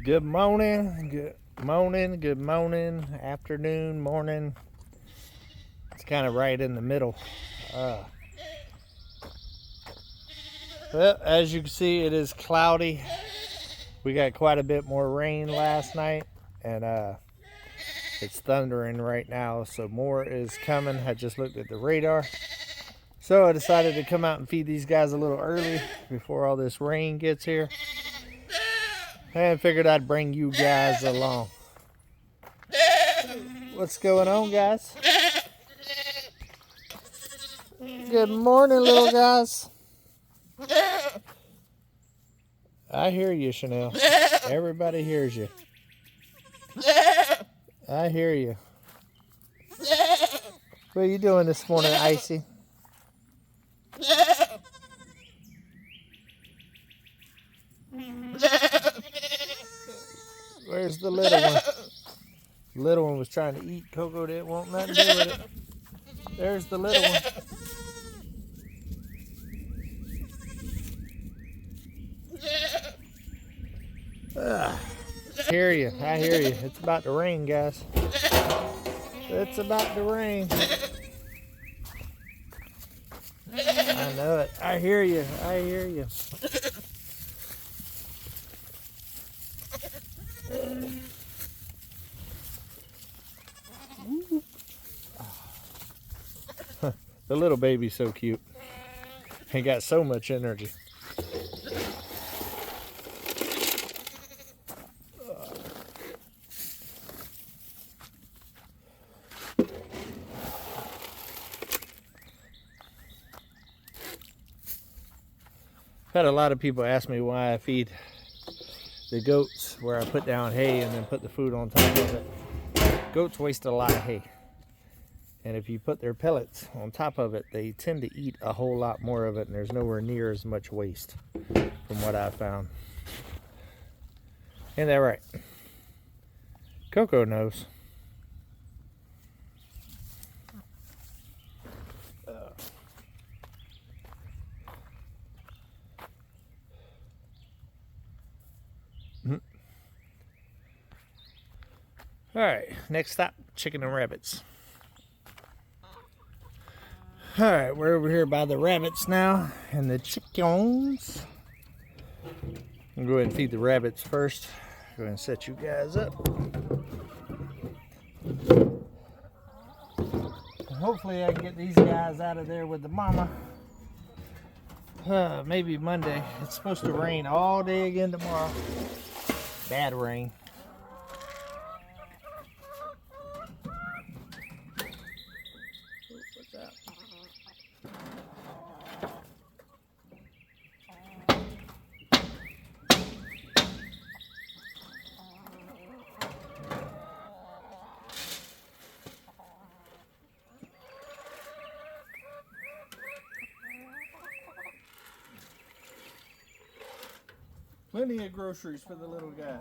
Good morning, good morning, afternoon, morning. It's kind of right in the middle. Well, as you can see, it is cloudy. We got quite a bit more rain last night, and it's thundering right now, so more is coming. I just looked at the radar. So I decided to come out and feed these guys a little early before all this rain gets here. And figured I'd bring you guys along. What's going on, guys? Good morning, little guys. I hear you, Chanel. Everybody hears you. I hear you. What are you doing this morning, Icy? Where's the little one? The little one was trying to eat. Coco didn't want nothing to do with it. There's the little one. I hear you. I hear you. It's about to rain, guys. It's about to rain. I know it. I hear you. I hear you. The little baby's so cute. He got so much energy. I've had a lot of people ask me why I feed the goats where I put down hay and then put the food on top of it. Goats waste a lot of hay. And if you put their pellets on top of it, they tend to eat a whole lot more of it, and there's nowhere near as much waste from what I've found. Ain't that right? Coco knows. All right, next stop, chicken and rabbits. All right, we're over here by the rabbits now and the chickens. I'm going to go ahead and feed the rabbits first. Go ahead and set you guys up. Hopefully I can get these guys out of there with the mama. Maybe Monday. It's supposed to rain all day again tomorrow. Bad rain. Plenty of groceries for the little guys.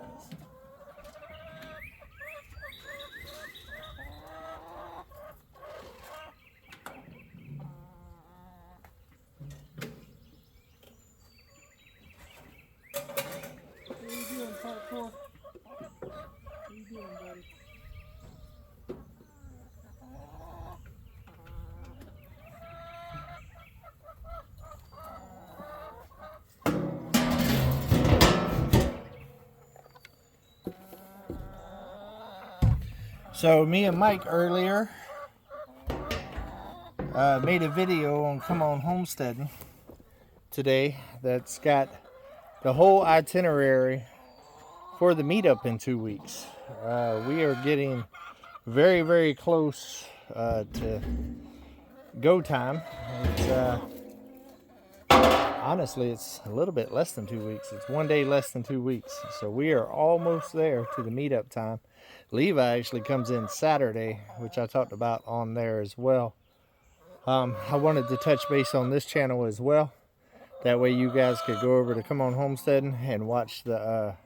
What are you doing, Parkour? What are you doing, buddy? So me and Mike earlier made a video on homesteading today that's got the whole itinerary for the meetup in 2 weeks. We are getting very, very close to go time. Honestly, it's a little bit less than 2 weeks. It's 1 day less than 2 weeks. So we are almost there to the meetup time. Levi actually comes in Saturday, which I talked about on there as well. I wanted to touch base on this channel as well. That way you guys could go over to Come On Homesteading and watch the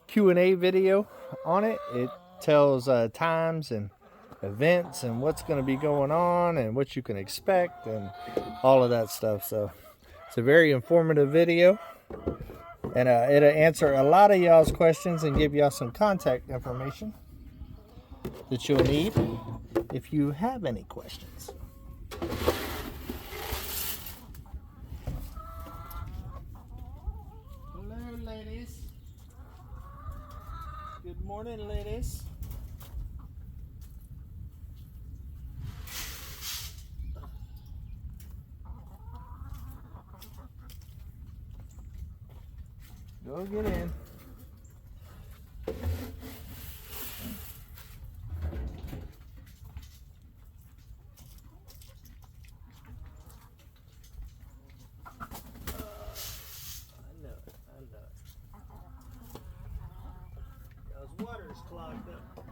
Q&A video on it. It tells times and events and what's going to be going on and what you can expect and all of that stuff. So it's a very informative video. And it'll answer a lot of y'all's questions and give y'all some contact information that you'll need if you have any questions. Hello, ladies. Good morning, ladies. Go get in. Water's clogged up.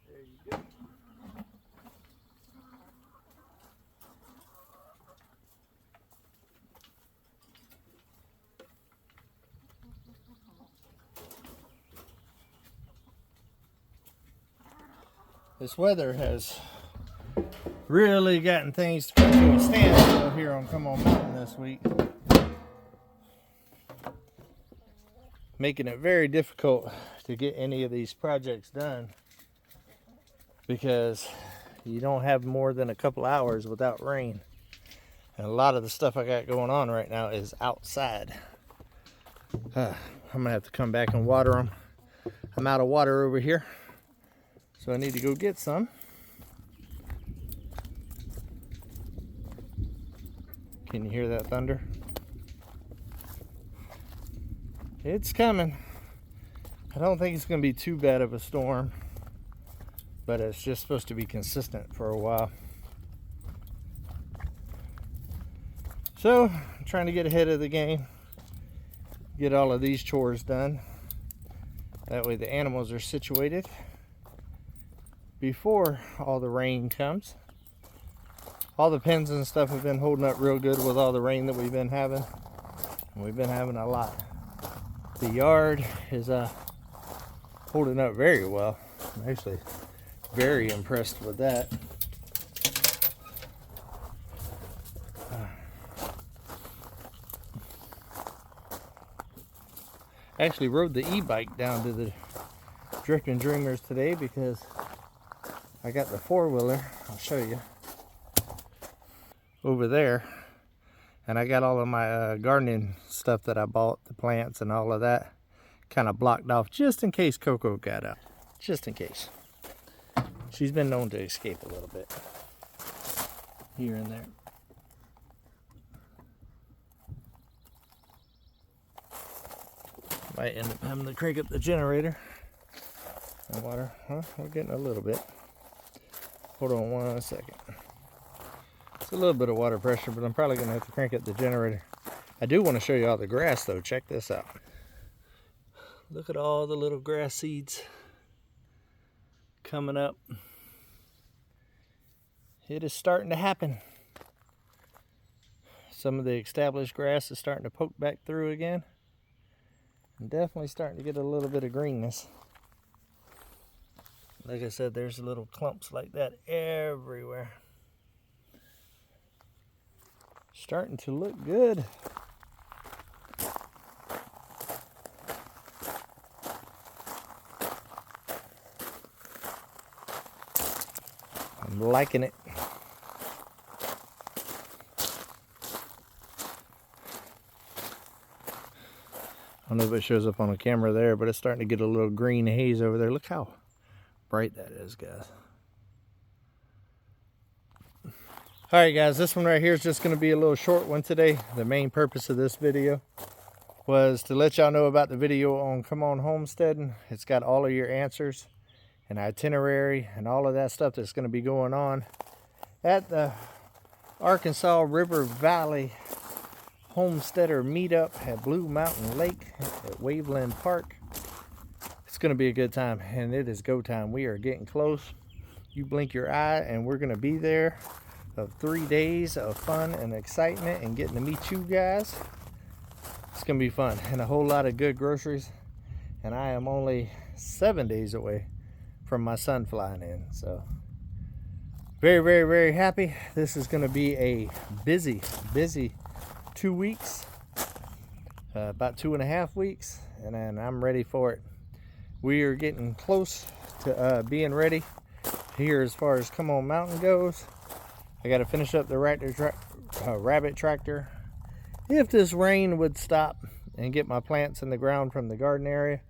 There you go. This weather has really gotten things to come to a standstill here on Come On Mountain this week, making it very difficult to get any of these projects done because you don't have more than a couple hours without rain. And a lot of the stuff I got going on right now is outside. I'm gonna have to come back and water them. I'm out of water over here, so I need to go get some. Can you hear that thunder? It's coming. I don't think it's going to be too bad of a storm, but it's just supposed to be consistent for a while. So, I'm trying to get ahead of the game, get all of these chores done. That way the animals are situated before all the rain comes. All the pens and stuff have been holding up real good with all the rain that we've been having. And we've been having a lot. The yard is holding up very well. I'm actually very impressed with that. I actually rode the e-bike down to the Drifting Dreamers today because I got the four-wheeler. I'll show you. Over there, and I got all of my gardening stuff that I bought, the plants and all of that, kind of blocked off just in case Coco got out. Just in case. She's been known to escape a little bit here and there. Might end up having to crank up the generator. And water, huh? We're getting a little bit. Hold on 1 second. It's a little bit of water pressure, but I'm probably going to have to crank up the generator. I do want to show you all the grass, though. Check this out. Look at all the little grass seeds coming up. It is starting to happen. Some of the established grass is starting to poke back through again. And definitely starting to get a little bit of greenness. Like I said, there's little clumps like that everywhere. Starting to look good. I'm liking it. I don't know if it shows up on the camera there, but it's starting to get a little green haze over there. Look how bright that is, guys. All right, guys, this one right here is just going to be a little short one today. The main purpose of this video was to let y'all know about the video on Come On Homesteading. It's got all of your answers and itinerary and all of that stuff that's going to be going on at the Arkansas River Valley Homesteader Meetup at Blue Mountain Lake at Waveland Park. It's going to be a good time, and it is go time. We are getting close. You blink your eye and we're going to be there. Of 3 days of fun and excitement and getting to meet you guys. gonna be fun, and a whole lot of good groceries. And I am only 7 days away from my son flying in, so very, very, very happy. This is gonna be a busy 2 weeks, about 2.5 weeks, and then I'm ready for it. We are getting close to being ready here as far as Come On Mountain goes. I got to finish up the rabbit tractor. If this rain would stop and get my plants in the ground from the garden area,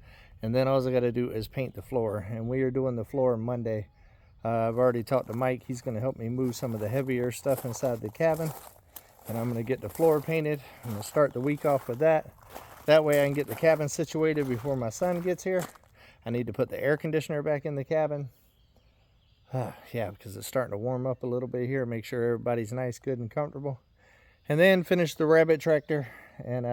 and then all I got to do is paint the floor, and we are doing the floor Monday. I've already talked to Mike. He's going to help me move some of the heavier stuff inside the cabin, and I'm going to get the floor painted. I'm going to start the week off with that. That way I can get the cabin situated before my son gets here. I need to put the air conditioner back in the cabin. Yeah, because it's starting to warm up a little bit here. Make sure everybody's nice, good, and comfortable. And then finish the rabbit tractor and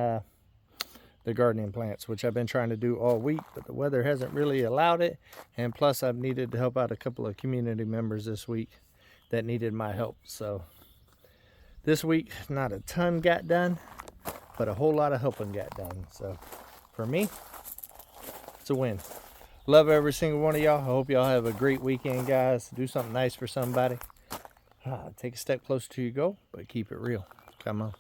the gardening plants, which I've been trying to do all week, but the weather hasn't really allowed it. And plus, I've needed to help out a couple of community members this week that needed my help. So this week, not a ton got done, but a whole lot of helping got done. So for me, it's a win. Love every single one of y'all. I hope y'all have a great weekend, guys. Do something nice for somebody. Take a step closer to your goal, but keep it real. Come on.